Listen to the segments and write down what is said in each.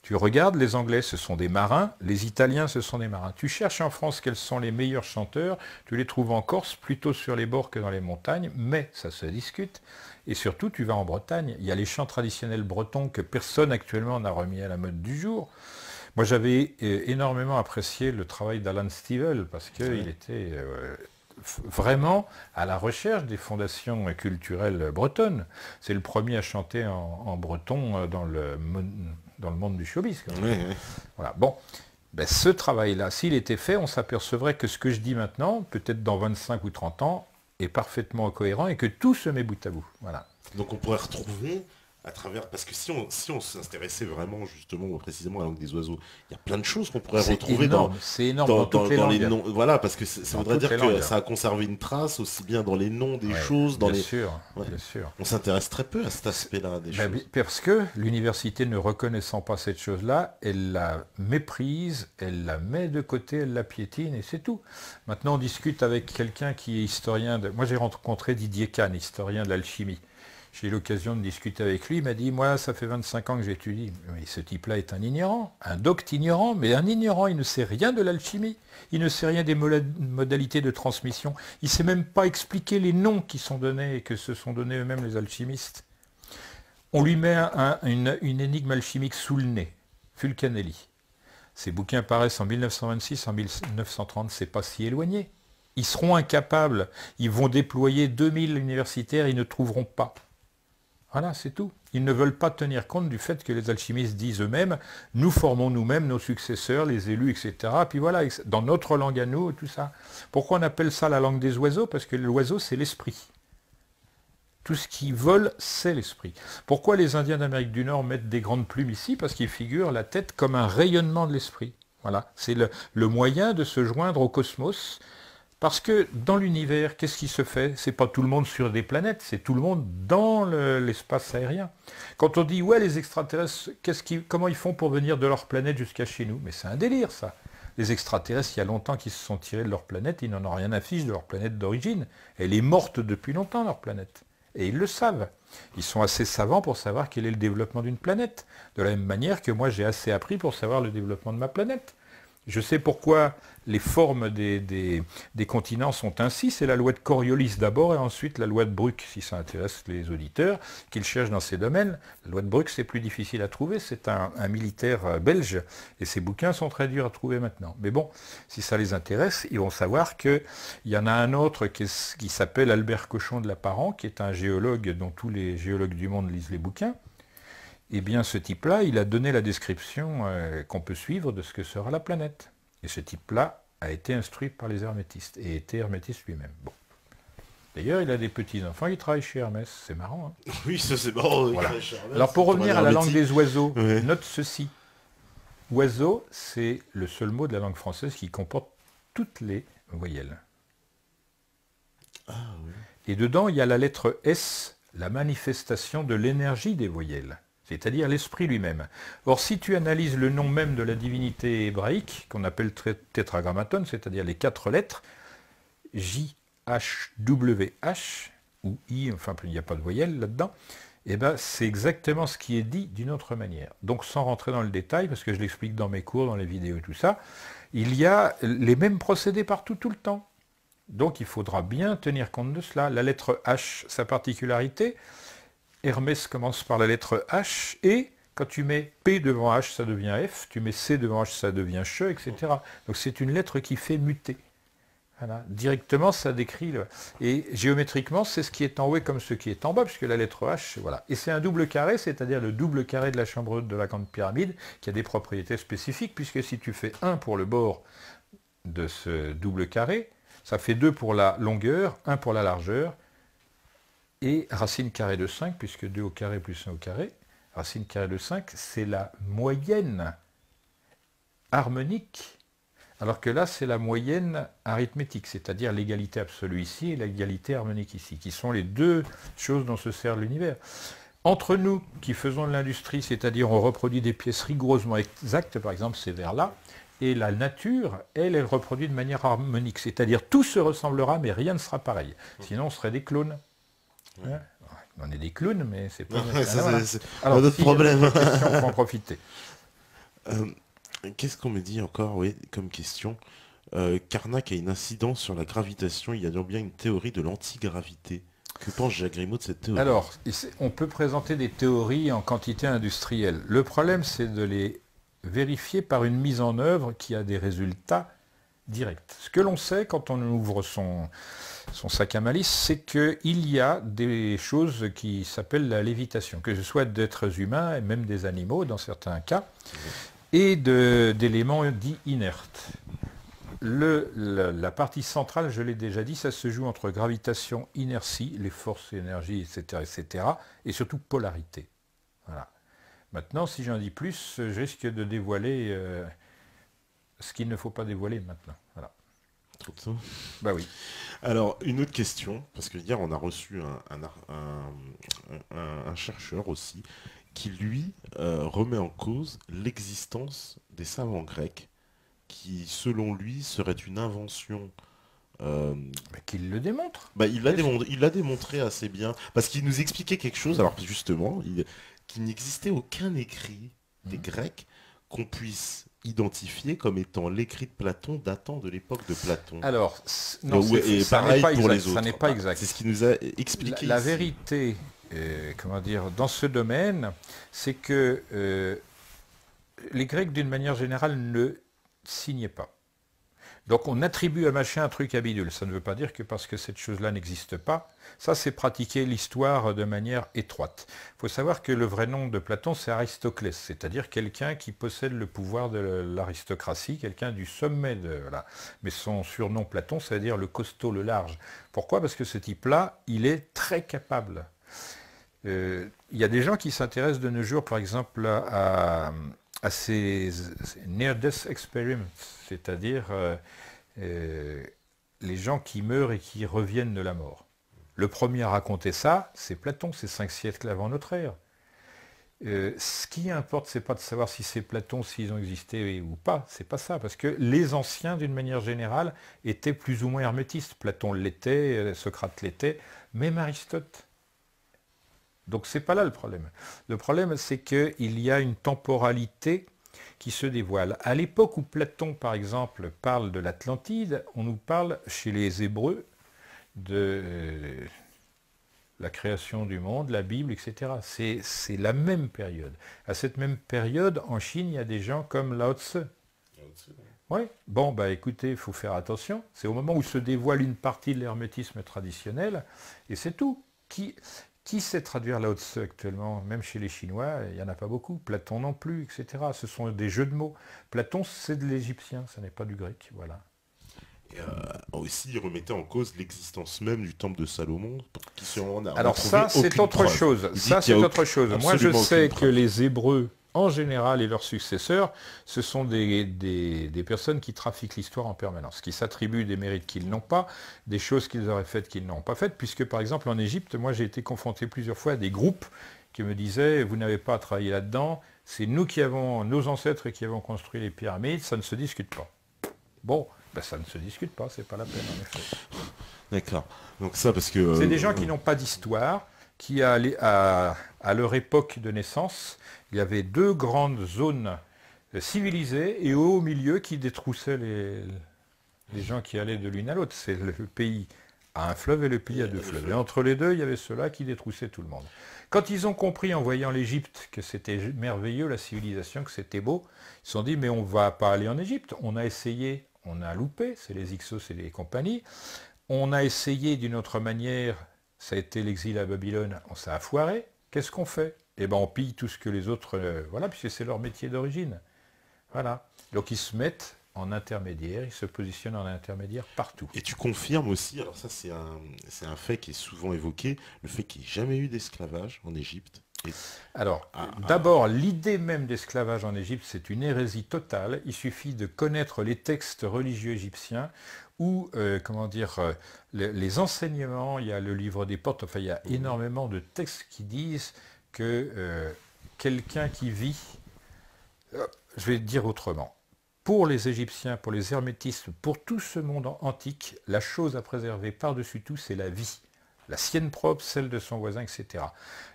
Tu regardes, les Anglais, ce sont des marins, les Italiens, ce sont des marins. Tu cherches en France quels sont les meilleurs chanteurs, tu les trouves en Corse, plutôt sur les bords que dans les montagnes, mais ça se discute. Et surtout, tu vas en Bretagne, il y a les chants traditionnels bretons que personne actuellement n'a remis à la mode du jour. Moi, j'avais énormément apprécié le travail d'Alan Stivell, parce qu'il était vraiment à la recherche des fondations culturelles bretonnes. C'est le premier à chanter en breton dans le monde du showbiz. Oui, oui. Voilà. Bon, ben, ce travail-là, s'il était fait, on s'apercevrait que ce que je dis maintenant, peut-être dans 25 ou 30 ans, est parfaitement cohérent et que tout se met bout à bout. Voilà. Donc on pourrait retrouver à travers, parce que si on s'intéressait vraiment justement précisément à la langue des oiseaux, il y a plein de choses qu'on pourrait retrouver C'est énorme dans toutes les dans langues. les noms. Voilà, parce que ça Dans voudrait toutes dire les que langues. ça a conservé une trace aussi bien dans les noms des Ouais, choses, dans bien les. sûr, Ouais. bien sûr. On s'intéresse très peu à cet aspect-là des Ben, choses. parce que l'université ne reconnaissant pas cette chose-là, elle la méprise, elle la met de côté, elle la piétine et c'est tout. Maintenant, on discute avec quelqu'un qui est historien de... Moi, j'ai rencontré Didier Kahn, historien de l'alchimie. J'ai eu l'occasion de discuter avec lui, il m'a dit, moi, ça fait 25 ans que j'étudie. Mais ce type-là est un ignorant, un docte ignorant, mais un ignorant, il ne sait rien de l'alchimie, il ne sait rien des modalités de transmission, il ne sait même pas expliquer les noms qui sont donnés et que se sont donnés eux-mêmes les alchimistes. On lui met une énigme alchimique sous le nez, Fulcanelli. Ces bouquins paraissent en 1926, en 1930, c'est pas si éloigné. Ils seront incapables, ils vont déployer 2000 universitaires, ils ne trouveront pas. Voilà, c'est tout. Ils ne veulent pas tenir compte du fait que les alchimistes disent eux-mêmes, nous formons nous-mêmes nos successeurs, les élus, etc. Puis voilà, dans notre langue à nous, tout ça. Pourquoi on appelle ça la langue des oiseaux? Parce que l'oiseau, c'est l'esprit. Tout ce qui vole, c'est l'esprit. Pourquoi les Indiens d'Amérique du Nord mettent des grandes plumes ici? Parce qu'ils figurent la tête comme un rayonnement de l'esprit. Voilà, c'est le moyen de se joindre au cosmos. Parce que dans l'univers, qu'est-ce qui se fait? C'est pas tout le monde sur des planètes, c'est tout le monde dans l'espace aérien. Quand on dit, ouais, les extraterrestres, comment ils font pour venir de leur planète jusqu'à chez nous? Mais c'est un délire, ça. Les extraterrestres, il y a longtemps qu'ils se sont tirés de leur planète, ils n'en ont rien à fiche de leur planète d'origine. Elle est morte depuis longtemps, leur planète. Et ils le savent. Ils sont assez savants pour savoir quel est le développement d'une planète. De la même manière que moi, j'ai assez appris pour savoir le développement de ma planète. Je sais pourquoi les formes des continents sont ainsi. C'est la loi de Coriolis d'abord et ensuite la loi de Brooke, si ça intéresse les auditeurs, qu'ils cherchent dans ces domaines. La loi de Brooke, c'est plus difficile à trouver. C'est un militaire belge et ses bouquins sont très durs à trouver maintenant. Mais bon, si ça les intéresse, ils vont savoir qu'il y en a un autre qui s'appelle Albert Cochon de Lapparent, qui est un géologue dont tous les géologues du monde lisent les bouquins. Eh bien, ce type-là, il a donné la description qu'on peut suivre de ce que sera la planète. Et ce type-là a été instruit par les hermétistes, et était hermétiste lui-même. Bon. D'ailleurs, il a des petits-enfants, il travaille chez Hermès, c'est marrant. Hein. Oui, ça c'est marrant. Voilà. Alors, pour revenir à la langue des oiseaux, note ceci. Oiseau, c'est le seul mot de la langue française qui comporte toutes les voyelles. Ah, oui. Et dedans, il y a la lettre S, la manifestation de l'énergie des voyelles. C'est-à-dire l'esprit lui-même. Or, si tu analyses le nom même de la divinité hébraïque, qu'on appelle tétragrammaton, c'est-à-dire les 4 lettres, J, H, W, H, ou I, enfin il n'y a pas de voyelle là-dedans, eh ben, c'est exactement ce qui est dit d'une autre manière. Donc sans rentrer dans le détail, parce que je l'explique dans mes cours, dans les vidéos et tout ça, il y a les mêmes procédés partout, tout le temps. Donc il faudra bien tenir compte de cela. La lettre H, sa particularité, Hermès commence par la lettre H, et quand tu mets P devant H, ça devient F, tu mets C devant H, ça devient CHE, etc. Donc c'est une lettre qui fait muter. Voilà. Directement, ça décrit... Et géométriquement, c'est ce qui est en haut comme ce qui est en bas, puisque la lettre H, voilà. Et c'est un double carré, c'est-à-dire le double carré de la chambre haute de la grande pyramide, qui a des propriétés spécifiques, puisque si tu fais 1 pour le bord de ce double carré, ça fait 2 pour la longueur, 1 pour la largeur, et racine carrée de 5, puisque 2 au carré plus 1 au carré, racine carrée de 5, c'est la moyenne harmonique, alors que là, c'est la moyenne arithmétique, c'est-à-dire l'égalité absolue ici et l'égalité harmonique ici, qui sont les deux choses dont se sert l'univers. Entre nous, qui faisons de l'industrie, c'est-à-dire on reproduit des pièces rigoureusement exactes, par exemple ces vers-là, et la nature, elle reproduit de manière harmonique, c'est-à-dire tout se ressemblera, mais rien ne sera pareil. Sinon, on serait des clones. Hein? On est des clowns, mais c'est pas... C'est Alors, un autre problème. On peut en profiter. Euh, Qu'est-ce qu'on me dit encore, oui, comme question? Karnak a une incidence sur la gravitation. Il y a donc bien une théorie de l'antigravité. Que pense Jacques Grimaud de cette théorie? Alors, on peut présenter des théories en quantité industrielle. Le problème, c'est de les vérifier par une mise en œuvre qui a des résultats directs. Ce que l'on sait quand on ouvre son sac à malice, c'est qu'il y a des choses qui s'appellent la lévitation, que ce soit d'êtres humains et même des animaux dans certains cas, et d'éléments dits inertes. La partie centrale, je l'ai déjà dit, ça se joue entre gravitation, inertie, les forces, énergie, etc., etc., et surtout polarité. Voilà. Maintenant, si j'en dis plus, je risque de dévoiler ce qu'il ne faut pas dévoiler maintenant. Voilà. Trop tôt. Bah oui. Alors, une autre question, parce que hier on a reçu un chercheur aussi, qui lui remet en cause l'existence des savants grecs, qui selon lui serait une invention. euh, Mais qu'il le démontre. il l'a démontré assez bien, parce qu'il nous expliquait quelque chose, alors justement, qu'il n'existait aucun écrit des Grecs qu'on puisse identifier comme étant l'écrit de Platon datant de l'époque de Platon. Alors, non, Et ça n'est pareil pas pour exact. les autres. Ça n'est pas exact. C'est ce qu'il nous a expliqué La ici. vérité, comment dire, dans ce domaine, c'est que les Grecs, d'une manière générale, ne signaient pas. Donc on attribue à machin un truc à bidule. Ça ne veut pas dire que parce que cette chose-là n'existe pas, ça c'est pratiquer l'histoire de manière étroite. Il faut savoir que le vrai nom de Platon c'est Aristoclès, c'est-à-dire quelqu'un qui possède le pouvoir de l'aristocratie, quelqu'un du sommet de... Voilà. Mais son surnom Platon, ça veut dire le costaud, le large. Pourquoi? Parce que ce type-là, il est très capable. Il y a des gens qui s'intéressent de nos jours, par exemple, à ces near-death experiments, c'est-à-dire les gens qui meurent et qui reviennent de la mort. Le premier à raconter ça, c'est Platon, c'est 5 siècles avant notre ère. Ce qui importe, c'est pas de savoir si c'est Platon, s'ils ont existé ou pas, c'est pas ça, parce que les anciens, d'une manière générale, étaient plus ou moins hermétistes. Platon l'était, Socrate l'était, même Aristote. Donc c'est pas là le problème. Le problème, c'est qu'il y a une temporalité qui se dévoile. À l'époque où Platon, par exemple, parle de l'Atlantide, on nous parle chez les Hébreux de la création du monde, la Bible, etc. C'est la même période. À cette même période, en Chine, il y a des gens comme Lao Tse. Oui, bon, bah écoutez, il faut faire attention. C'est au moment où se dévoile une partie de l'hermétisme traditionnel, et c'est tout. Qui sait traduire Lao Tse actuellement? Même chez les Chinois, il n'y en a pas beaucoup. Platon non plus, etc. Ce sont des jeux de mots. Platon, c'est de l'égyptien, ce n'est pas du grec. Voilà. Et, aussi, il remettait en cause l'existence même du temple de Salomon, qui selon on a Alors trouvé ça, c'est aucune autre preuve. chose. Il dit Ça, qu'il y c'est a autre chose. Moi, je absolument sais aucune que preuve. les Hébreux, en général, et leurs successeurs, ce sont des personnes qui trafiquent l'histoire en permanence, qui s'attribuent des mérites qu'ils n'ont pas, des choses qu'ils auraient faites qu'ils n'ont pas faites, puisque par exemple en Égypte, moi j'ai été confronté plusieurs fois à des groupes qui me disaient, vous n'avez pas à travailler là-dedans, c'est nous qui avons, nos ancêtres qui avons construit les pyramides, ça ne se discute pas. Bon, ben ça ne se discute pas, c'est pas la peine en effet. D'accord. Donc ça, parce que... C'est des gens qui n'ont pas d'histoire, qui à leur époque de naissance, il y avait 2 grandes zones civilisées et au milieu qui détroussaient les gens qui allaient de l'une à l'autre. C'est le pays à un fleuve et le pays à 2 fleuves. Et entre les deux, il y avait ceux-là qui détroussaient tout le monde. Quand ils ont compris en voyant l'Égypte que c'était merveilleux, la civilisation, que c'était beau, ils se sont dit mais on ne va pas aller en Égypte. On a essayé, on a loupé, c'est les Hyksos et les compagnies. On a essayé d'une autre manière, ça a été l'exil à Babylone, ça a foiré. Qu'est-ce qu'on fait? Eh bien on pille tout ce que les autres... voilà, puisque c'est leur métier d'origine. Voilà. Donc ils se mettent en intermédiaire, ils se positionnent en intermédiaire partout. Et tu confirmes aussi, alors ça c'est un fait qui est souvent évoqué, le fait qu'il n'y ait jamais eu d'esclavage en Égypte. Alors, d'abord, l'idée même d'esclavage en Égypte, c'est une hérésie totale. Il suffit de connaître les textes religieux égyptiens ou, comment dire, les enseignements. Il y a le livre des portes, enfin, il y a énormément de textes qui disent que quelqu'un qui vit, je vais dire autrement, pour les Égyptiens, pour les hermétistes, pour tout ce monde antique, la chose à préserver par-dessus tout, c'est la vie. La sienne propre, celle de son voisin, etc.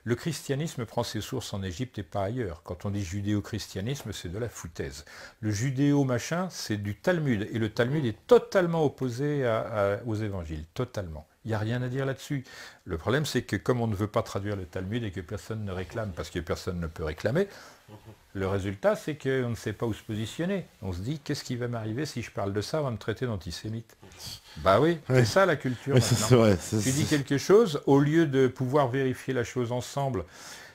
Le christianisme prend ses sources en Égypte et pas ailleurs. Quand on dit judéo-christianisme, c'est de la foutaise. Le judéo-machin, c'est du Talmud. Et le Talmud est totalement opposé aux évangiles. Totalement. Il n'y a rien à dire là-dessus. Le problème, c'est que comme on ne veut pas traduire le Talmud et que personne ne réclame, parce que personne ne peut réclamer, le résultat, c'est qu'on ne sait pas où se positionner. On se dit, qu'est-ce qui va m'arriver si je parle de ça avant de me traiter d'antisémite? Bah oui, c'est ça la culture. Ouais, c'est vrai, tu dis quelque chose, au lieu de pouvoir vérifier la chose ensemble,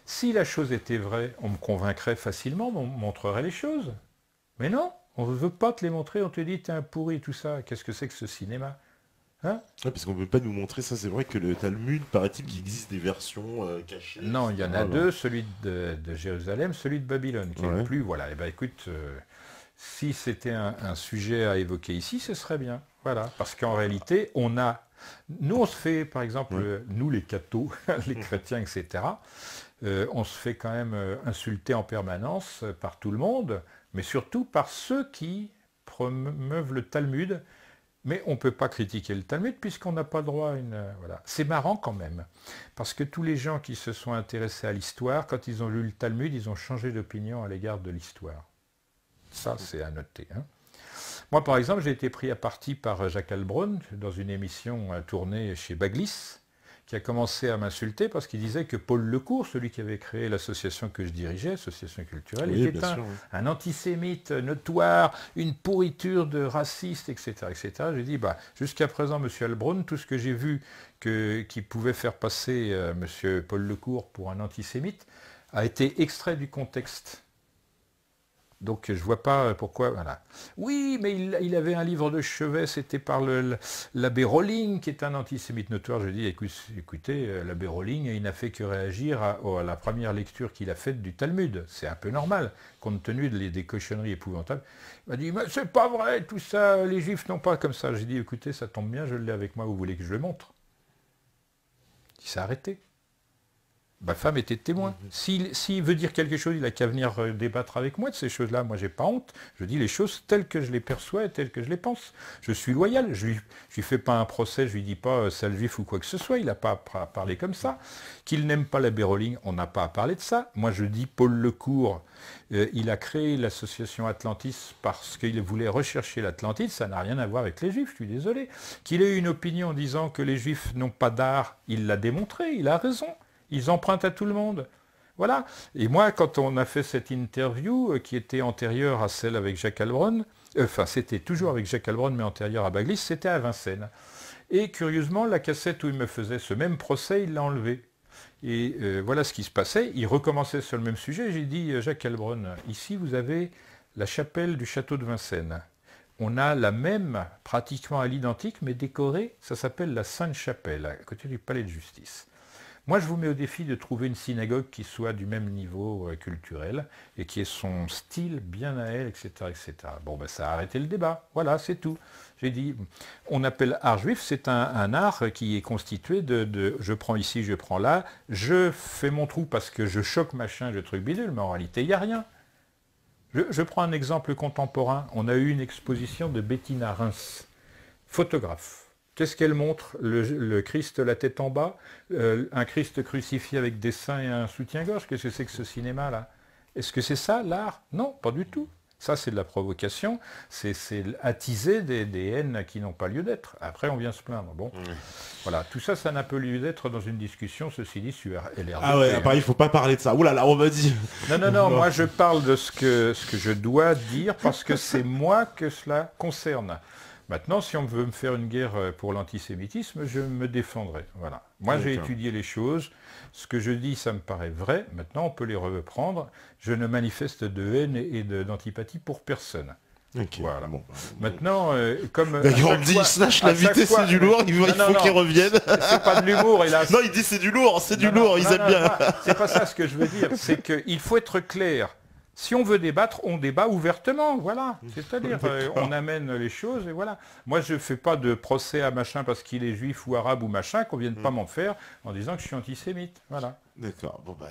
si la chose était vraie, on me convaincrait facilement, on me montrerait les choses. Mais non, on ne veut pas te les montrer, on te dit, t'es un pourri, tout ça. Qu'est-ce que c'est que ce cinéma? Hein? Ouais, parce qu'on ne peut pas nous montrer ça, c'est vrai que le Talmud, paraît-il qu'il existe des versions cachées. Non, il y en a deux, celui de Jérusalem, celui de Babylone, qui est le plus, voilà. Et ben écoute, si c'était un sujet à évoquer ici, ce serait bien. Voilà, parce qu'en réalité, nous on se fait, par exemple, nous les cathos, les chrétiens, etc., on se fait quand même insulter en permanence par tout le monde, mais surtout par ceux qui promeuvent le Talmud. Mais on ne peut pas critiquer le Talmud puisqu'on n'a pas le droit à une... Voilà. C'est marrant quand même, parce que tous les gens qui se sont intéressés à l'histoire, quand ils ont lu le Talmud, ils ont changé d'opinion à l'égard de l'histoire. Ça, c'est à noter. Hein. Moi, par exemple, j'ai été pris à partie par Jacques Heilbronn dans une émission tournée chez Baglis, qui a commencé à m'insulter parce qu'il disait que Paul Lecourt, celui qui avait créé l'association que je dirigeais, association culturelle, était un antisémite notoire, une pourriture de raciste, etc. etc. J'ai dit, jusqu'à présent, M. Heilbronn, tout ce que j'ai vu qui pouvait faire passer M. Paul Lecourt pour un antisémite a été extrait du contexte. Donc je ne vois pas pourquoi... Voilà. Oui, mais il avait un livre de chevet, c'était par l'abbé Rowling, qui est un antisémite notoire. Je dis, écoutez, l'abbé Rowling, il n'a fait que réagir à la première lecture qu'il a faite du Talmud. C'est un peu normal, compte tenu des cochonneries épouvantables. Il m'a dit, mais c'est pas vrai, tout ça, les juifs n'ont pas comme ça. J'ai dit, écoutez, ça tombe bien, je l'ai avec moi, vous voulez que je le montre? Il s'est arrêté. Ma femme était témoin. S'il veut dire quelque chose, il n'a qu'à venir débattre avec moi de ces choses-là. Moi, j'ai pas honte. Je dis les choses telles que je les perçois et telles que je les pense. Je suis loyal. Je lui fais pas un procès, je lui dis pas sale juif ou quoi que ce soit. Il n'a pas à parler comme ça. Qu'il n'aime pas l'abbé Rowling, on n'a pas à parler de ça. Moi, je dis Paul Lecourt, il a créé l'association Atlantis parce qu'il voulait rechercher l'Atlantide. Ça n'a rien à voir avec les juifs, je suis désolé. Qu'il ait eu une opinion en disant que les juifs n'ont pas d'art, il l'a démontré, il a raison. Ils empruntent à tout le monde. Voilà. Et moi, quand on a fait cette interview, qui était antérieure à celle avec Jacques Heilbronn, c'était toujours avec Jacques Heilbronn, mais antérieure à Baglis, c'était à Vincennes. Et curieusement, la cassette où il me faisait ce même procès, il l'a enlevée. Et voilà ce qui se passait. Il recommençait sur le même sujet. J'ai dit, Jacques Heilbronn, ici, vous avez la chapelle du château de Vincennes. On a la même, pratiquement à l'identique, mais décorée. Ça s'appelle la Sainte-Chapelle, à côté du palais de justice. Moi, je vous mets au défi de trouver une synagogue qui soit du même niveau culturel et qui ait son style bien à elle, etc. etc. Bon, ça a arrêté le débat. Voilà, c'est tout. J'ai dit, on appelle art juif, c'est un art qui est constitué de je prends ici, je prends là, je fais mon trou parce que je choque machin, je truc bidule, mais en réalité, il n'y a rien. Je prends un exemple contemporain. On a eu une exposition de Bettina Reims, photographe. Qu'est-ce qu'elle montre? Le Christ la tête en bas, un Christ crucifié avec des seins et un soutien-gorge. Qu'est-ce que c'est que ce cinéma-là? Est-ce que c'est ça, l'art? Non, pas du tout. Ça, c'est de la provocation, c'est attiser des haines qui n'ont pas lieu d'être. Après, on vient se plaindre. Bon, voilà, tout ça, ça n'a pas lieu d'être dans une discussion, ceci dit, sur LRD. Ah ouais, il ne faut pas parler de ça. Ouh là là, on m'a dit. Non, moi, je parle de ce que je dois dire parce que c'est moi que cela concerne. Maintenant, si on veut me faire une guerre pour l'antisémitisme, je me défendrai. Voilà. Moi, j'ai étudié les choses. Ce que je dis, ça me paraît vrai. Maintenant, on peut les reprendre. Je ne manifeste de haine et d'antipathie pour personne. Okay. Voilà. Bon. Maintenant, comme... D'accord, on dit, Slash, l'invité, c'est du lourd, il faut qu'il revienne. C'est pas de l'humour, hélas. Non, il dit c'est du lourd, ils aiment bien. C'est pas ça ce que je veux dire. C'est qu'il faut être clair. Si on veut débattre, on débat ouvertement, voilà. C'est-à-dire, on amène les choses et voilà. Moi, je ne fais pas de procès à machin parce qu'il est juif ou arabe ou machin, qu'on ne vienne pas m'en faire en disant que je suis antisémite. Voilà. D'accord. Bon, bah,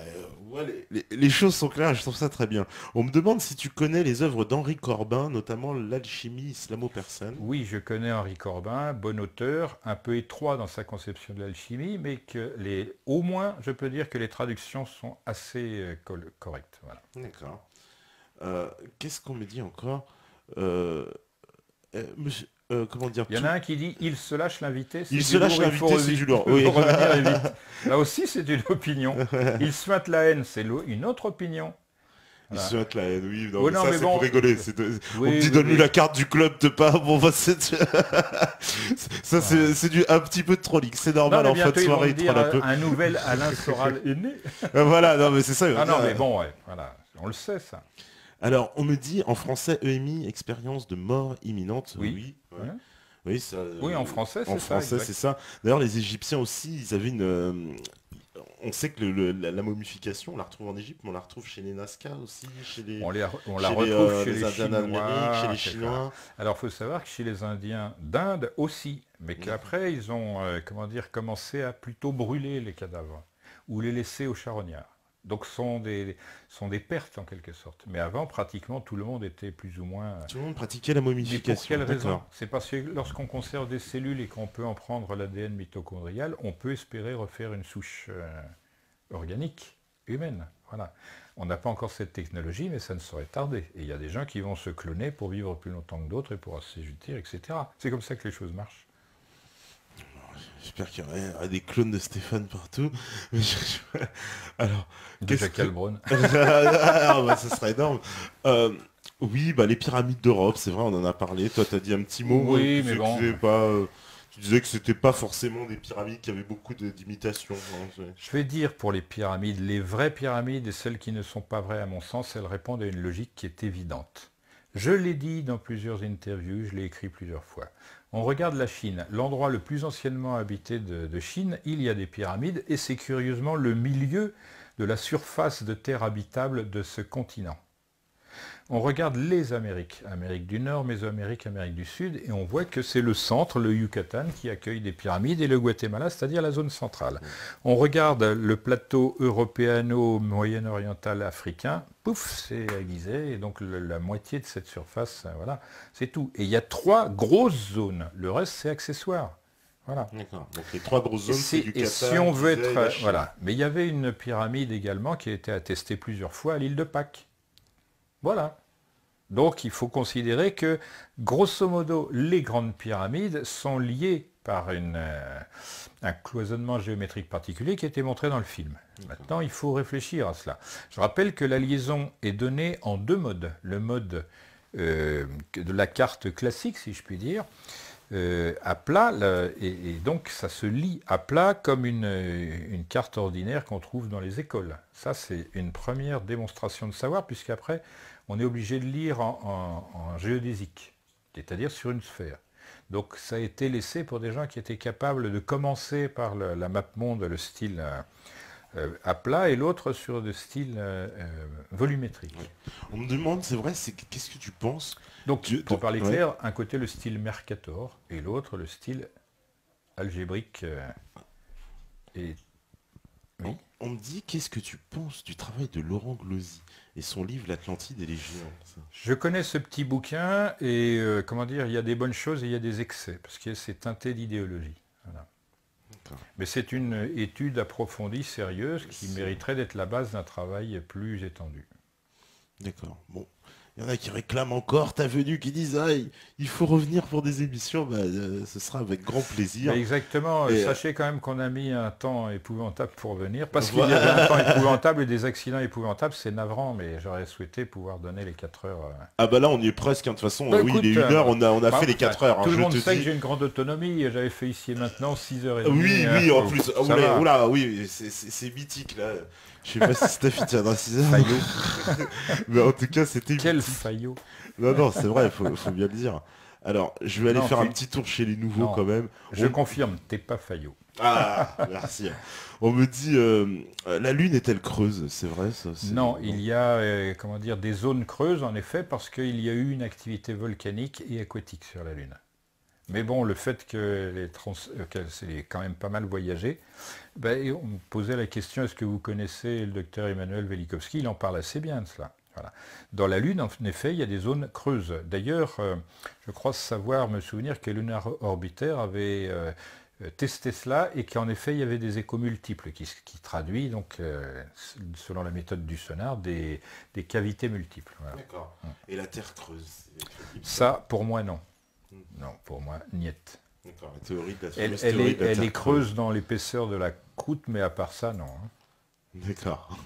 ouais, les choses sont claires, je trouve ça très bien. On me demande si tu connais les œuvres d'Henri Corbin, notamment l'alchimie islamo-persane. Oui, je connais Henri Corbin, bon auteur, un peu étroit dans sa conception de l'alchimie, mais au moins, je peux dire que les traductions sont assez correctes. Voilà. D'accord. Euh, Qu'est-ce qu'on me dit encore? Euh, Monsieur, comment dire Il y en tout... a un qui dit il se lâche l'invité, c'est Il du se lâche lourd, il faut l'invité, c'est du lourd. Oui. revenir et vite. Là aussi, c'est une opinion. Il suinte la haine, c'est une autre opinion. Il Voilà. se met là, oui, non, Oh mais non, ça mais c'est bon. pour rigoler. On me Oui, dit oui, donne-lui oui. la carte du club de pas. Bon, bah, ça Ouais. c'est du un petit peu de trolling. C'est Non, normal mais en fin bientôt, de ils vont soirée, me il dire troll un peu. un nouvel Alain Soral est né. Voilà, non mais c'est ça. Il va Ah non, dire, mais bon, ouais, voilà. On le sait, ça. Alors, on me dit en français EMI, expérience de mort imminente. Oui. Oui, ouais. Ouais. Oui, ça, Oui, en français, en c'est ça, français, exact. c'est ça. D'ailleurs, les Égyptiens aussi, ils avaient une. On sait que la momification, on la retrouve en Égypte, mais on la retrouve chez les Nazca aussi, On la chez retrouve chez les les Indiens d'Amérique, chez Chinois, les etc. Chinois. Alors, il faut savoir que chez les Indiens d'Inde aussi, mais qu'après, ils ont, comment dire, commencé à plutôt brûler les cadavres ou les laisser aux charognards. Donc, sont des pertes en quelque sorte. Mais avant, pratiquement, tout le monde était plus ou moins. Tout le monde pratiquait la Mais pour momification. quelle raison? D'accord. C'est parce que lorsqu'on conserve des cellules et qu'on peut en prendre l'ADN mitochondrial, on peut espérer refaire une souche organique humaine. Voilà. On n'a pas encore cette technologie, mais ça ne saurait tarder. Et il y a des gens qui vont se cloner pour vivre plus longtemps que d'autres et pour s'ajouter, etc. C'est comme ça que les choses marchent. J'espère qu'il y aura des clones de Stéphane partout. Alors, De Jacques Albrun. Ah, bah, ça serait énorme. Euh, oui, bah, les pyramides d'Europe, c'est vrai, on en a parlé. Toi, tu as dit un petit mot. Oui, Tu mais disais que bon. c'est pas, tu disais que c'était pas forcément des pyramides qui avaient beaucoup d'imitations. Hein, Je vais dire pour les pyramides, les vraies pyramides et celles qui ne sont pas vraies à mon sens, elles répondent à une logique qui est évidente. Je l'ai dit dans plusieurs interviews, je l'ai écrit plusieurs fois. On regarde la Chine, l'endroit le plus anciennement habité de Chine, il y a des pyramides et c'est curieusement le milieu de la surface de terre habitable de ce continent. On regarde les Amériques, Amérique du Nord, Mésoamérique, Amérique du Sud, et on voit que c'est le centre, le Yucatan, qui accueille des pyramides, et le Guatemala, c'est-à-dire la zone centrale. On regarde le plateau européano-moyen-oriental africain, pouf, c'est Élysée, et donc la moitié de cette surface, voilà, c'est tout. Et il y a 3 grosses zones, le reste c'est accessoire. Voilà. D'accord. Donc les 3 grosses zones, c'est du Et Qatar, si on veut Gizeh et la être... Chine. Voilà. Mais il y avait une pyramide également qui a été attestée plusieurs fois à l'île de Pâques. Voilà. Donc il faut considérer que, grosso modo, les grandes pyramides sont liées par un cloisonnement géométrique particulier qui a été montré dans le film. Maintenant, il faut réfléchir à cela. Je rappelle que la liaison est donnée en 2 modes. Le mode de la carte classique, si je puis dire, à plat, et donc ça se lit à plat comme une carte ordinaire qu'on trouve dans les écoles. Ça, c'est une première démonstration de savoir, puisqu'après, on est obligé de lire en géodésique, c'est-à-dire sur une sphère. Donc ça a été laissé pour des gens qui étaient capables de commencer par la mappemonde, le style à plat, et l'autre sur le style volumétrique. Ouais. On me demande, c'est vrai, qu'est-ce que tu penses Donc, pour parler ouais. clair, un côté le style Mercator, et l'autre le style algébrique. Et... Oui. On me dit, qu'est-ce que tu penses du travail de Laurent Glosy et son livre L'Atlantide et les géants, ça. Je connais ce petit bouquin, et comment dire, il y a des bonnes choses et il y a des excès, parce que c'est teinté d'idéologie. Voilà. Mais c'est une étude approfondie, sérieuse, qui mériterait d'être la base d'un travail plus étendu. D'accord. Bon. Il y en a qui réclament encore ta venue, qui disent ah, il faut revenir pour des émissions. Bah, ce sera avec grand plaisir. Mais exactement. Et, sachez quand même qu'on a mis un temps épouvantable pour venir, parce qu'il y avait un temps épouvantable et des accidents épouvantables, c'est navrant, mais j'aurais souhaité pouvoir donner les 4 heures. Ah bah là on y est presque, hein. De toute façon, Bah, oui, écoute, il est 1 heure, on a fait les 4 heures. Tout Hein, le monde je te sait dis. que j'ai une grande autonomie, et j'avais fait ici et maintenant 6h30. Oui, oui, en plus. ça Oula, va. oula, oui, c'est mythique là. Je sais pas si Steph tiendra 6 heures. Fayot. Mais en tout cas, c'était Quel mythique. faillot. Non, non, c'est vrai, faut bien le dire. Alors, je vais aller Non, faire un petit tour chez les nouveaux Non. quand même. Je confirme, t'es pas faillot. Ah, merci. On me dit, la Lune est-elle creuse? C'est vrai ça? Non, il y a comment dire, des zones creuses, en effet, parce qu'il y a eu une activité volcanique et aquatique sur la Lune. Mais bon, le fait qu'elle s'est quand même pas mal voyagé, ben, on me posait la question, est-ce que vous connaissez le docteur Emmanuel Velikovsky? Il en parle assez bien de cela. Voilà. Dans la Lune, en effet, il y a des zones creuses. D'ailleurs, je crois savoir, me souvenir que Lunar Orbiter avait testé cela et qu'en effet, il y avait des échos multiples qui traduit, donc, selon la méthode du sonar, des cavités multiples. Voilà. D'accord. Et la Terre creuse, c'est crédible, Ça, pour moi, non. Non, pour moi, niet. D'accord, la théorie de la Elle, fameuse elle théorie est, de la elle Terre est creuse dans l'épaisseur de la croûte, mais à part ça, non. Hein. D'accord.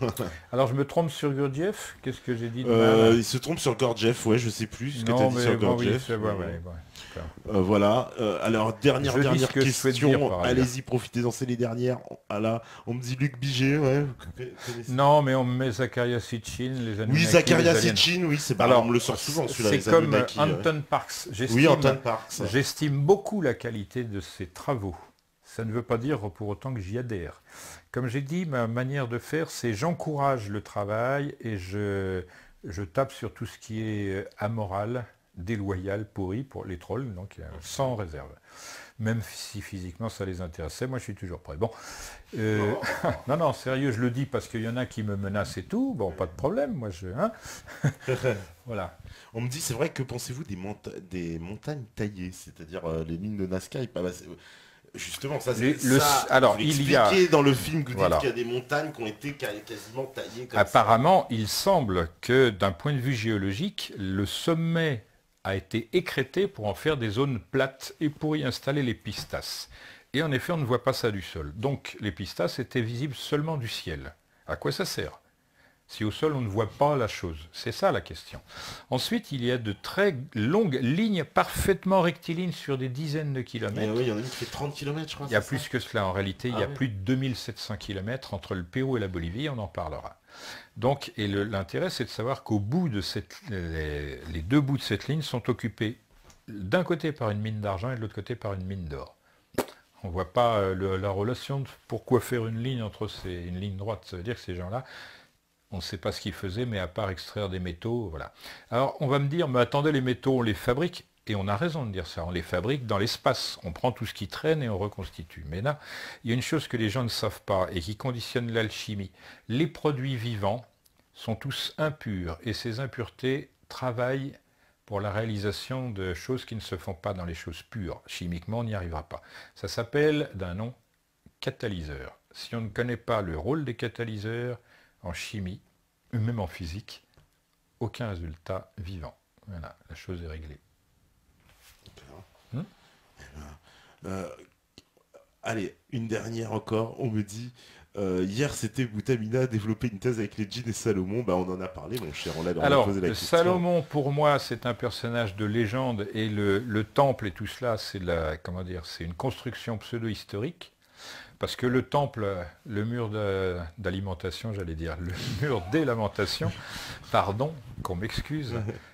Alors, je me trompe sur Gurdjieff? Qu'est-ce que j'ai dit de mal? Il se trompe sur Gurdjieff, ouais, je sais plus ce que tu as Non, dit mais sur bon, oui, Gurdjieff. c'est bon, ouais, bon, d'accord. Voilà. Alors, dernière Je dis ce que je souhaite dire, question. par ailleurs. Allez-y, profitez-en, c'est les dernières. Ah là, on me dit Luc Biget, ouais. Vous connaissez? Non, mais on me met Zakaria Sitchin, les Anunnaki. Oui, Zakaria les aliens. Sitchin, oui, c'est pas. Alors, On me le sort souvent celui-là. c'est les comme Anunnaki, Anton Parks. Oui, Anton Parks. J'estime beaucoup la qualité de ses travaux. Ça ne veut pas dire pour autant que j'y adhère. Comme j'ai dit, ma manière de faire, c'est j'encourage le travail et je tape sur tout ce qui est amoral, déloyal, pourri pour les trolls, donc sans réserve. Même si physiquement ça les intéressait, moi je suis toujours prêt. Bon, non, non, sérieux, je le dis parce qu'il y en a qui me menacent et tout. Bon, pas de problème, moi je... Hein voilà. On me dit, c'est vrai, que pensez-vous des montagnes taillées, c'est-à-dire les lignes de Nazca justement, ça c'est alors, vous il y a dans le film que vous voilà. dites qu'il y a des montagnes qui ont été quasiment taillées comme Apparemment, il semble que d'un point de vue géologique, le sommet a été écrété pour en faire des zones plates et pour y installer les pistas. Et en effet, on ne voit pas ça du sol. Donc les pistas étaient visibles seulement du ciel. À quoi ça sert? Si au sol on ne voit pas la chose, c'est ça la question. Ensuite, il y a de très longues lignes parfaitement rectilignes sur des dizaines de kilomètres. Oui, il y en a une qui fait 30 km, je crois. Il y a plus que cela en réalité, il y a plus de 2700 km entre le Pérou et la Bolivie, on en parlera. Donc, et l'intérêt c'est de savoir qu'au bout de les deux bouts de cette ligne sont occupés d'un côté par une mine d'argent et de l'autre côté par une mine d'or. On ne voit pas la relation de pourquoi faire une ligne entre une ligne droite, ça veut dire que ces gens-là, on ne sait pas ce qu'ils faisaient, mais à part extraire des métaux, voilà. Alors, on va me dire, mais attendez, les métaux, on les fabrique, et on a raison de dire ça, on les fabrique dans l'espace. On prend tout ce qui traîne et on reconstitue. Mais là, il y a une chose que les gens ne savent pas et qui conditionne l'alchimie. Les produits vivants sont tous impurs, et ces impuretés travaillent pour la réalisation de choses qui ne se font pas dans les choses pures. Chimiquement, on n'y arrivera pas. Ça s'appelle d'un nom catalyseur. Si on ne connaît pas le rôle des catalyseurs, en chimie, ou même en physique, aucun résultat vivant. Voilà, la chose est réglée. Allez, une dernière encore, on me dit, hier c'était Boutamina a développé une thèse avec les djinns et Salomon, bah on en a parlé mon cher, on a posé la question. Salomon pour moi c'est un personnage de légende et le temple et tout cela c'est c'est une construction pseudo-historique. Parce que le temple, le mur d'alimentation, j'allais dire, le mur des lamentations, pardon, qu'on m'excuse,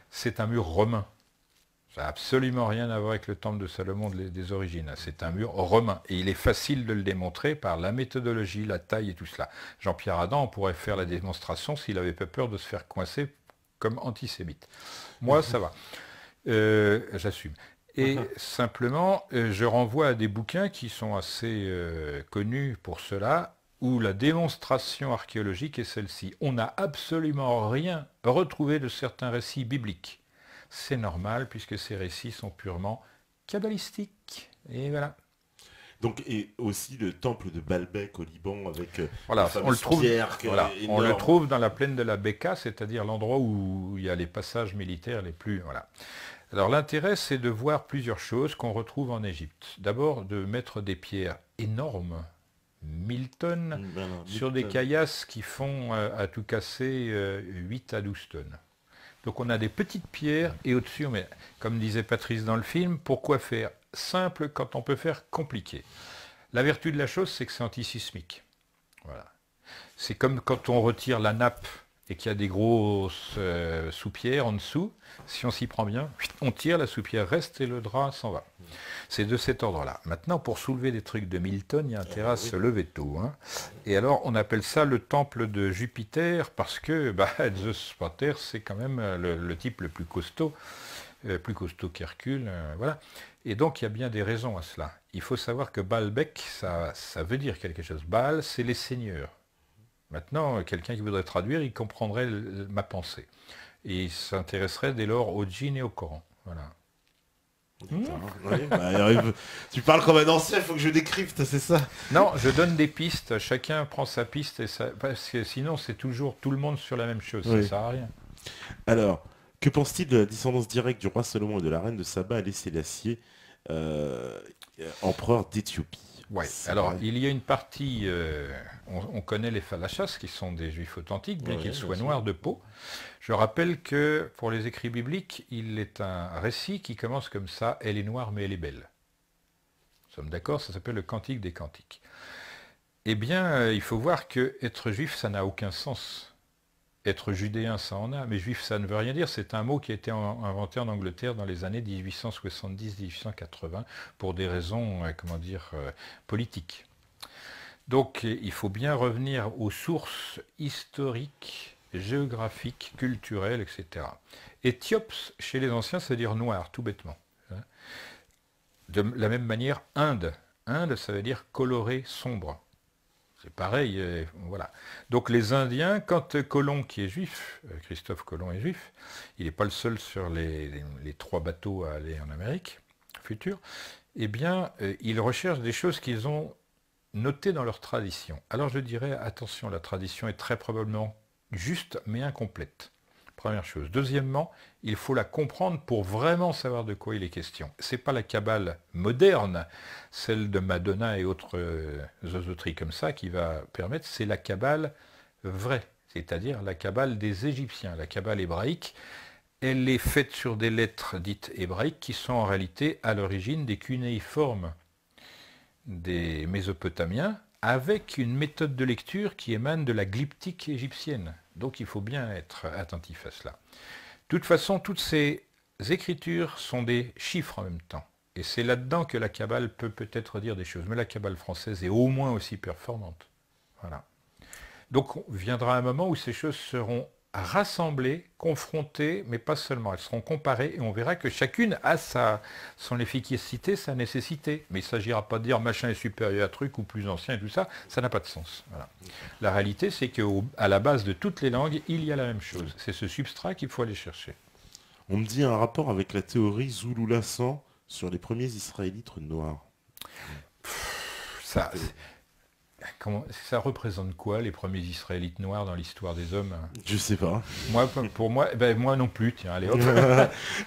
c'est un mur romain. Ça n'a absolument rien à voir avec le temple de Salomon des origines. C'est un mur romain. Et il est facile de le démontrer par la méthodologie, la taille et tout cela. Jean-Pierre Adam pourrait faire la démonstration s'il n'avait pas peur de se faire coincer comme antisémite. Moi, ça va. J'assume. Et simplement, je renvoie à des bouquins qui sont assez connus pour cela, où la démonstration archéologique est celle-ci. On n'a absolument rien retrouvé de certains récits bibliques. C'est normal, puisque ces récits sont purement kabbalistiques. Et voilà. Donc, et aussi le temple de Baalbek au Liban avec voilà, on le trouve, on le trouve dans la plaine de la Beka, c'est-à-dire l'endroit où il y a les passages militaires les plus... Voilà. Alors l'intérêt, c'est de voir plusieurs choses qu'on retrouve en Égypte. D'abord, de mettre des pierres énormes, 1000 tonnes, sur des caillasses qui font à tout casser 8 à 12 tonnes. Donc on a des petites pierres et au-dessus, on met, comme disait Patrice dans le film, pourquoi faire simple quand on peut faire compliqué? La vertu de la chose, c'est que c'est antisismique. Voilà. C'est comme quand on retire la nappe et qu'il y a des grosses soupières en dessous, si on s'y prend bien, on tire, la soupière reste et le drap s'en va. C'est de cet ordre-là. Maintenant, pour soulever des trucs de 1000 tonnes, il y a intérêt à se lever tôt. Hein. Et alors, on appelle ça le temple de Jupiter, parce que Zeus Pater, c'est quand même le type le plus costaud. plus costaud qu'Hercule, voilà. Et donc il y a bien des raisons à cela. Il faut savoir que Baalbek, ça veut dire quelque chose. Baal, c'est les seigneurs. Maintenant, quelqu'un qui voudrait traduire, il comprendrait ma pensée. Et il s'intéresserait dès lors au djinn et au Coran. Voilà. Ouais, tu parles comme un ancien, il faut que je décrypte, c'est ça? Non, je donne des pistes, chacun prend sa piste, et ça, parce que sinon c'est toujours tout le monde sur la même chose, ça ne sert à rien. Alors, que pense-t-il de la descendance directe du roi Salomon et de la reine de Saba, Haïlé Sélassié, empereur d'Éthiopie? Ouais. Alors, il y a une partie, on connaît les Falachas, qui sont des juifs authentiques, bien qu'ils soient noirs de peau. Je rappelle que pour les écrits bibliques, il est un récit qui commence comme ça, elle est noire mais elle est belle. Nous sommes d'accord, ça s'appelle le Cantique des Cantiques. Eh bien, il faut voir que être juif, ça n'a aucun sens. Être judéen, ça en a, mais juif, ça ne veut rien dire. C'est un mot qui a été inventé en Angleterre dans les années 1870-1880 pour des raisons, politiques. Donc, il faut bien revenir aux sources historiques, géographiques, culturelles, etc. Éthiope, chez les anciens, ça veut dire noir, tout bêtement. De la même manière, Inde. Inde, ça veut dire coloré, sombre. C'est pareil, voilà. Donc les Indiens, quand Colomb, qui est juif, Christophe Colomb est juif, il n'est pas le seul sur les 3 bateaux à aller en Amérique future, eh bien, ils recherchent des choses qu'ils ont notées dans leur tradition. Alors je dirais, attention, la tradition est très probablement juste, mais incomplète. Première chose. Deuxièmement, il faut la comprendre pour vraiment savoir de quoi il est question. Ce n'est pas la Kabbale moderne, celle de Madonna et autres zozoteries comme ça, qui va permettre, c'est la Kabbale vraie, c'est-à-dire la Kabbale des Égyptiens. La Kabbale hébraïque, elle est faite sur des lettres dites hébraïques qui sont en réalité à l'origine des cunéiformes des Mésopotamiens, avec une méthode de lecture qui émane de la glyptique égyptienne. Donc il faut bien être attentif à cela. De toute façon, toutes ces écritures sont des chiffres en même temps. Et c'est là-dedans que la Kabbale peut peut-être dire des choses. Mais la Kabbale française est au moins aussi performante. Voilà. Donc viendra un moment où ces choses seront rassemblées, confrontées, mais pas seulement. Elles seront comparées et on verra que chacune a son efficacité, sa nécessité. Mais il ne s'agira pas de dire machin est supérieur à truc ou plus ancien et tout ça. Ça n'a pas de sens. Voilà. La réalité, c'est qu'à la base de toutes les langues, il y a la même chose. C'est ce substrat qu'il faut aller chercher. On me dit un rapport avec la théorie Zulu-Lassan sur les premiers Israélites noirs. Ça représente quoi, les premiers Israélites noirs dans l'histoire des hommes? Je sais pas. Moi non plus, tiens, allez hop.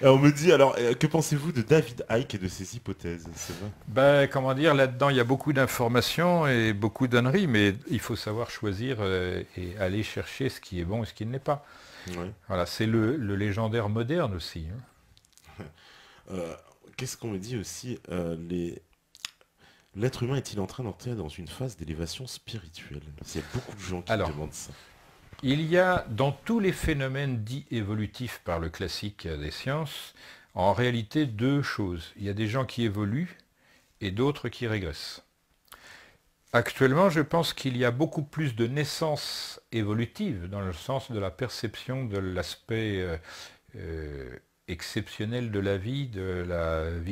On me dit, alors, que pensez-vous de David Icke et de ses hypothèses? C'est vrai. Là-dedans, il y a beaucoup d'informations et beaucoup d'âneries, mais il faut savoir choisir et aller chercher ce qui est bon et ce qui ne l'est pas. Ouais. Voilà, c'est le légendaire moderne aussi. Hein. Qu'est-ce qu'on me dit aussi L'être humain est-il en train d'entrer dans une phase d'élévation spirituelle? Il y a beaucoup de gens qui demandent ça. Il y a dans tous les phénomènes dits évolutifs par le classique des sciences, en réalité 2 choses. Il y a des gens qui évoluent et d'autres qui régressent. Actuellement, je pense qu'il y a beaucoup plus de naissances évolutives dans le sens de la perception de l'aspect exceptionnel de la vie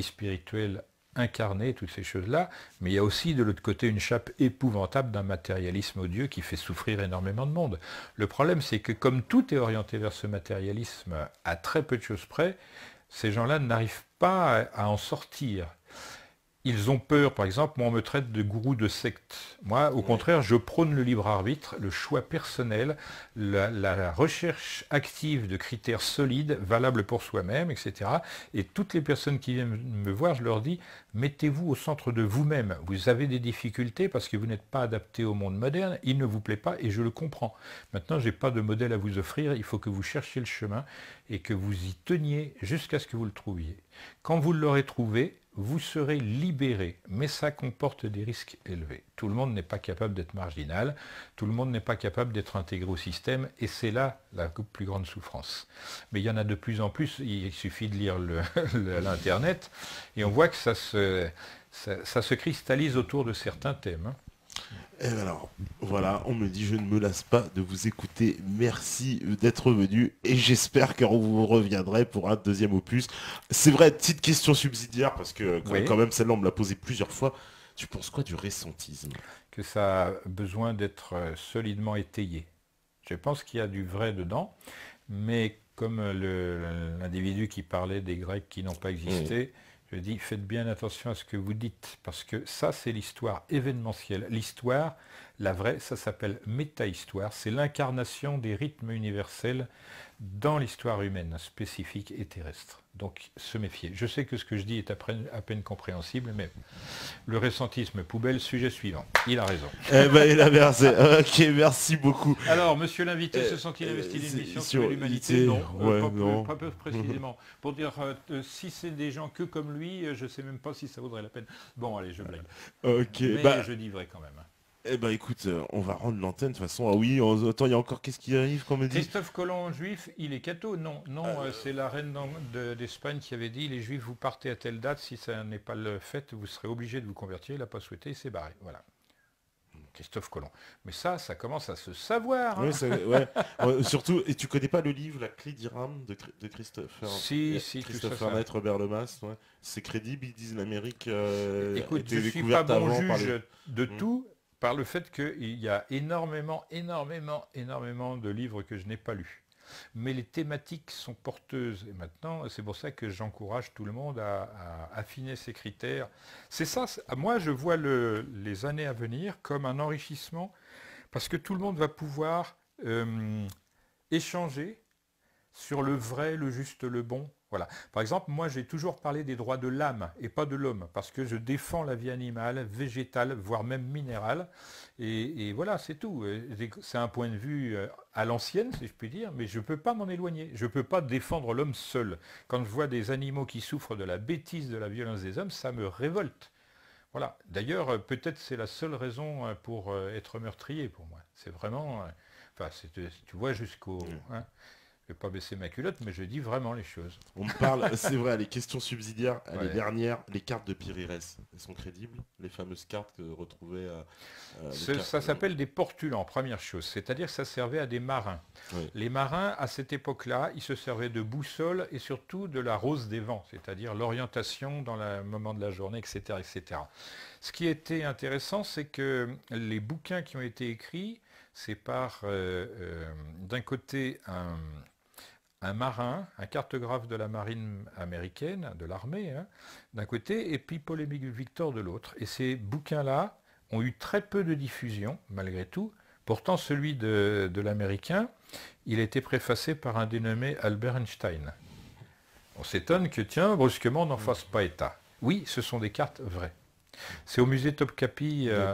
spirituelle incarner toutes ces choses-là, mais il y a aussi de l'autre côté une chape épouvantable d'un matérialisme odieux qui fait souffrir énormément de monde. Le problème, c'est que comme tout est orienté vers ce matérialisme à très peu de choses près, ces gens-là n'arrivent pas à en sortir. Ils ont peur, par exemple, moi on me traite de gourou de secte. Moi, au contraire, je prône le libre arbitre, le choix personnel, la recherche active de critères solides, valables pour soi-même, etc. Et toutes les personnes qui viennent me voir, je leur dis, mettez-vous au centre de vous-même. Vous avez des difficultés parce que vous n'êtes pas adapté au monde moderne, il ne vous plaît pas et je le comprends. Maintenant, je n'ai pas de modèle à vous offrir, il faut que vous cherchiez le chemin et que vous y teniez jusqu'à ce que vous le trouviez. Quand vous l'aurez trouvé, vous serez libéré, mais ça comporte des risques élevés. Tout le monde n'est pas capable d'être marginal, tout le monde n'est pas capable d'être intégré au système, et c'est là la plus grande souffrance. Mais il y en a de plus en plus, il suffit de lire l'Internet, et on voit que ça se cristallise autour de certains thèmes. Hein. Et alors, voilà, on me dit je ne me lasse pas de vous écouter. Merci d'être venu et j'espère que vous reviendrez pour un deuxième opus. C'est vrai, petite question subsidiaire parce que Oui. quand même celle-là on me l'a posée plusieurs fois. Tu penses quoi du récentisme? Que ça a besoin d'être solidement étayé. Je pense qu'il y a du vrai dedans, mais comme l'individu qui parlait des Grecs qui n'ont pas existé, je dis faites bien attention à ce que vous dites, parce que ça c'est l'histoire événementielle. L'histoire, la vraie, ça s'appelle métahistoire, c'est l'incarnation des rythmes universels dans l'histoire humaine spécifique et terrestre. Donc se méfier. Je sais que ce que je dis est à peine compréhensible, mais le récentisme poubelle, sujet suivant. Il a raison. Eh ben, il a versé. Ok, merci beaucoup. Alors, monsieur l'invité, se sent-il investi d'une mission sur l'humanité? Non, pas peu précisément. Pour dire, si c'est des gens que comme lui, je ne sais même pas si ça vaudrait la peine. Bon, allez, je blague. Ok, mais je dis vrai quand même. Eh ben écoute, on va rendre l'antenne de toute façon. Ah oui, attends, il y a encore qu'est-ce qui arrive qu'on me dit? Christophe Colomb, juif, il est catho? Non, c'est la reine d'Espagne qui avait dit, les juifs, vous partez à telle date, si ça n'est pas le fait, vous serez obligé de vous convertir, il n'a pas souhaité, il s'est barré. Voilà. Christophe Colomb. Mais ça commence à se savoir. Hein. Ouais. Surtout, et tu connais pas le livre La clé d'Iram de Christopher Christopher Knight, Robert Lemas, ouais. C'est crédible, ils disent l'Amérique écoute, je ne suis pas bon juge de tout par le fait qu'il y a énormément de livres que je n'ai pas lus. Mais les thématiques sont porteuses. Et maintenant, c'est pour ça que j'encourage tout le monde à affiner ses critères. C'est ça, moi je vois les années à venir comme un enrichissement, parce que tout le monde va pouvoir échanger sur le vrai, le juste, le bon. Voilà. Par exemple, moi j'ai toujours parlé des droits de l'âme et pas de l'homme, parce que je défends la vie animale, végétale, voire même minérale. Et voilà, c'est tout. C'est un point de vue à l'ancienne, si je puis dire, mais je ne peux pas m'en éloigner. Je ne peux pas défendre l'homme seul. Quand je vois des animaux qui souffrent de la bêtise, de la violence des hommes, ça me révolte. Voilà. D'ailleurs, peut-être c'est la seule raison pour être meurtrier pour moi. C'est vraiment... tu vois jusqu'au... Hein, je ne vais pas baisser ma culotte, mais je dis vraiment les choses. On me parle, c'est vrai, les questions subsidiaires, les dernières, les cartes de Piri Reis, elles sont crédibles? Les fameuses cartes que retrouvées... ça s'appelle des portulans, première chose. C'est-à-dire que ça servait à des marins. Oui. Les marins, à cette époque-là, ils se servaient de boussole et surtout de la rose des vents, c'est-à-dire l'orientation dans le moment de la journée, etc., etc. Ce qui était intéressant, c'est que les bouquins qui ont été écrits, c'est par, d'un côté, un marin, un cartographe de la marine américaine, de l'armée, hein, d'un côté, et puis Paul-Émile Victor de l'autre. Et ces bouquins-là ont eu très peu de diffusion, malgré tout. Pourtant, celui de l'américain, il a été préfacé par un dénommé Albert Einstein. On s'étonne que, tiens, brusquement, on n'en fasse pas état. Oui, ce sont des cartes vraies. C'est au musée Topkapi à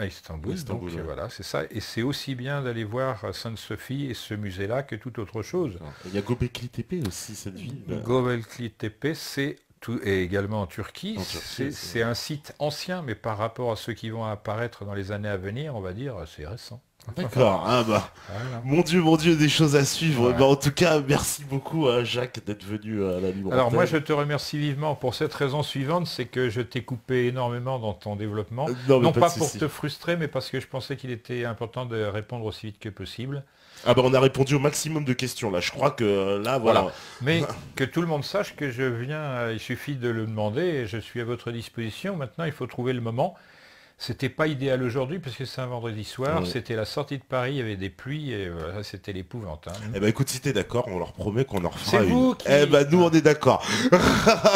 Istanbul. Donc ouais. Voilà, c'est ça. Et c'est aussi bien d'aller voir Sainte-Sophie et ce musée-là que toute autre chose. Il y a Göbekli Tepe aussi, cette ville. Göbekli Tepe, c'est et également en Turquie. C'est un site ancien, mais par rapport à ceux qui vont apparaître dans les années à venir, on va dire, c'est récent. D'accord, voilà. Mon Dieu, des choses à suivre. Ouais. En tout cas, merci beaucoup à Jacques d'être venu à la Libre. Alors moi, je te remercie vivement pour cette raison suivante, c'est que je t'ai coupé énormément dans ton développement. Non pas pour te frustrer, mais parce que je pensais qu'il était important de répondre aussi vite que possible. Ah ben on a répondu au maximum de questions là, je crois que là voilà. Mais que tout le monde sache que je viens, il suffit de le demander et je suis à votre disposition. Maintenant il faut trouver le moment. C'était pas idéal aujourd'hui parce que c'est un vendredi soir, c'était la sortie de Paris, il y avait des pluies et voilà, c'était l'épouvante. Hein. Eh ben écoute, si t'es d'accord, on leur promet qu'on en refera une. C'est vous qui... Eh ben nous on est d'accord.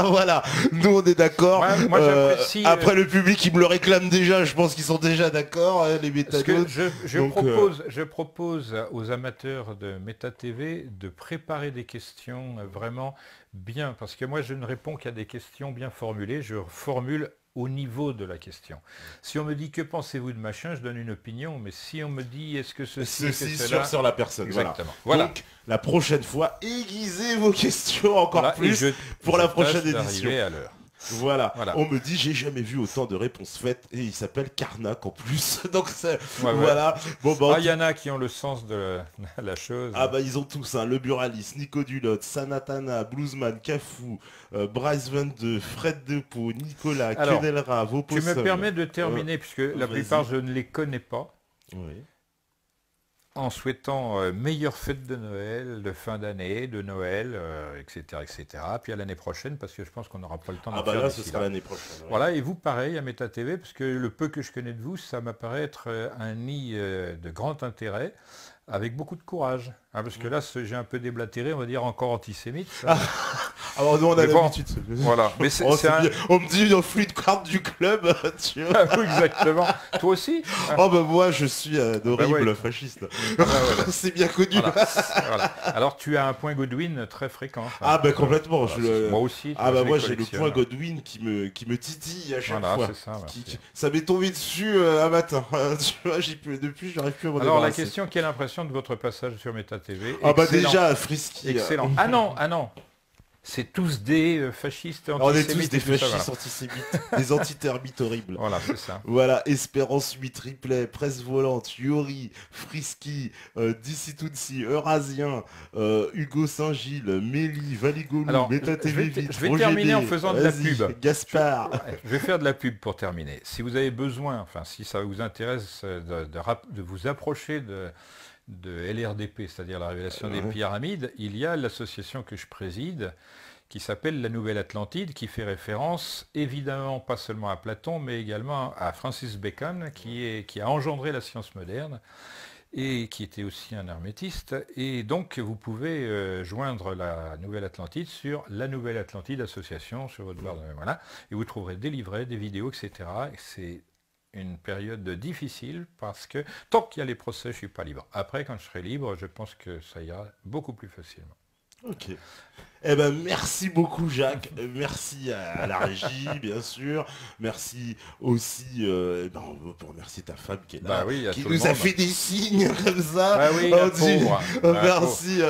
Voilà, nous on est d'accord. Ouais, moi j'apprécie. Après le public, ils me le réclament déjà, je pense qu'ils sont déjà d'accord, les méthadotes. Je propose aux amateurs de Méta TV de préparer des questions vraiment bien, parce que moi je ne réponds qu'à des questions bien formulées, je formule au niveau de la question. Si on me dit que pensez-vous de machin, je donne une opinion, mais si on me dit est-ce que ceci sur la personne. Exactement. Voilà. Donc la prochaine fois, aiguisez vos questions encore plus pour la prochaine édition. À l'heure. Voilà. Voilà. On me dit, j'ai jamais vu autant de réponses faites. Et il s'appelle Karnak en plus. Donc, Ouais. voilà. Bon, bah, Ah, il y en a qui ont le sens de la chose. ah bah ils ont tous, hein, le Buraliste, Nico Dulotte, Sanatana, Bluesman, Cafou, Bryce 22, Fred Depot, Nicolas, Alors, Kenelra, tu Vopossum. me permets de terminer, puisque la vas-y. plupart je ne les connais pas, Oui. en souhaitant meilleures fêtes de Noël, de fin d'année, de Noël, etc., etc. Puis à l'année prochaine, parce que je pense qu'on n'aura pas le temps Ah d'en bah faire là ce d'ici sera là. l'année prochaine. Ouais. Voilà, et vous pareil à Meta TV, parce que le peu que je connais de vous, ça m'apparaît être un nid de grand intérêt, avec beaucoup de courage. Hein, parce que là, j'ai un peu déblatéré, on va dire encore antisémite. Ça. Alors nous on a Mais bon, l'habitude. voilà. Mais c'est Oh, c'est un... bien. On me dit, on flûte carte du club, tu vois. Ah oui, exactement. Toi aussi. Oh bah moi je suis un horrible ouais. fasciste. Ah bah voilà. C'est bien connu. Voilà. Voilà. Alors tu as un point Godwin très fréquent. Enfin, Ah bah complètement. voilà, moi aussi. Ah bah je moi les j'ai le collectionne. point Godwin qui me titille à chaque Voilà, fois. c'est ça. Merci. Ça m'est tombé dessus un matin. Tu vois, depuis j'arrive plus à m'en Alors la débarrasser. question, quelle impression de votre passage sur Meta TV? Ah bah Excellent. déjà Frisky. Excellent. Ah non. C'est tous des fascistes On est tous antisémites. des et tout ça, fascistes voilà. antisémites, des antitermites horribles. Voilà, c'est ça. Voilà, Espérance 8, Replay, Presse Volante, Yori, Frisky, DC Tutsi, Eurasien, Hugo Saint-Gilles, Mélie, Valigolou, Alors, Meta TV Vite, je vais terminer en faisant de la vas-y, pub. Gaspard. Ouais, je vais faire de la pub pour terminer. Si vous avez besoin, enfin si ça vous intéresse de vous approcher de LRDP, c'est-à-dire la révélation des pyramides, il y a l'association que je préside qui s'appelle la Nouvelle Atlantide, qui fait référence évidemment pas seulement à Platon, mais également à Francis Bacon, qui a engendré la science moderne et qui était aussi un hermétiste. Et donc vous pouvez joindre la Nouvelle Atlantide sur la Nouvelle Atlantide Association sur votre barre de voilà, et vous trouverez des livrets, des vidéos, etc. Et c'est une période difficile parce que tant qu'il y a les procès, je ne suis pas libre. Après, quand je serai libre, je pense que ça ira beaucoup plus facilement. Ok. Eh ben merci beaucoup Jacques, merci à la régie bien sûr, merci aussi, on peut remercier ta femme qui est là, Bah oui, qui tout le nous a monde. fait des signes comme ça. Bah oui, On la dit, pauvre. merci.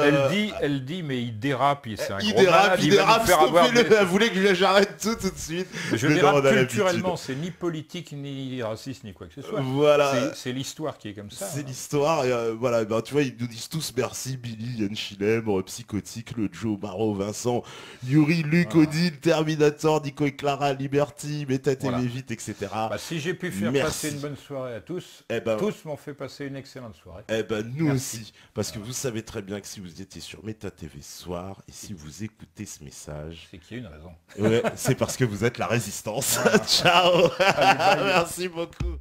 Elle dit, mais il dérape, c'est un Il gros dérape, malade, il va nous dérape, faire avoir stoppez-le, des- elle voulait que j'arrête tout de suite. Je Mais non, dérape on a culturellement, l'habitude. c'est ni politique, ni raciste, ni quoi que ce soit. Voilà. C'est l'histoire qui est comme ça. C'est hein. l'histoire, et voilà, ben, tu vois, ils nous disent tous merci, Billy, Yann Schilem, Psychotique, le Joe, Maro, Vincent, Yuri, Luc, Voilà. Odile, Terminator, Nico et Clara, Liberty, Meta TV Voilà. Vite, etc. Bah, si j'ai pu faire Merci. passer une bonne soirée à tous, Eh ben, tous m'ont fait passer une excellente soirée. Eh ben nous Merci. aussi, parce que vous savez très bien que si vous étiez sur Meta TV ce soir, et si vous écoutez ce message, C'est qu'il y a une raison. ouais, c'est parce que vous êtes la résistance. Ciao. Allez, bye. Merci beaucoup.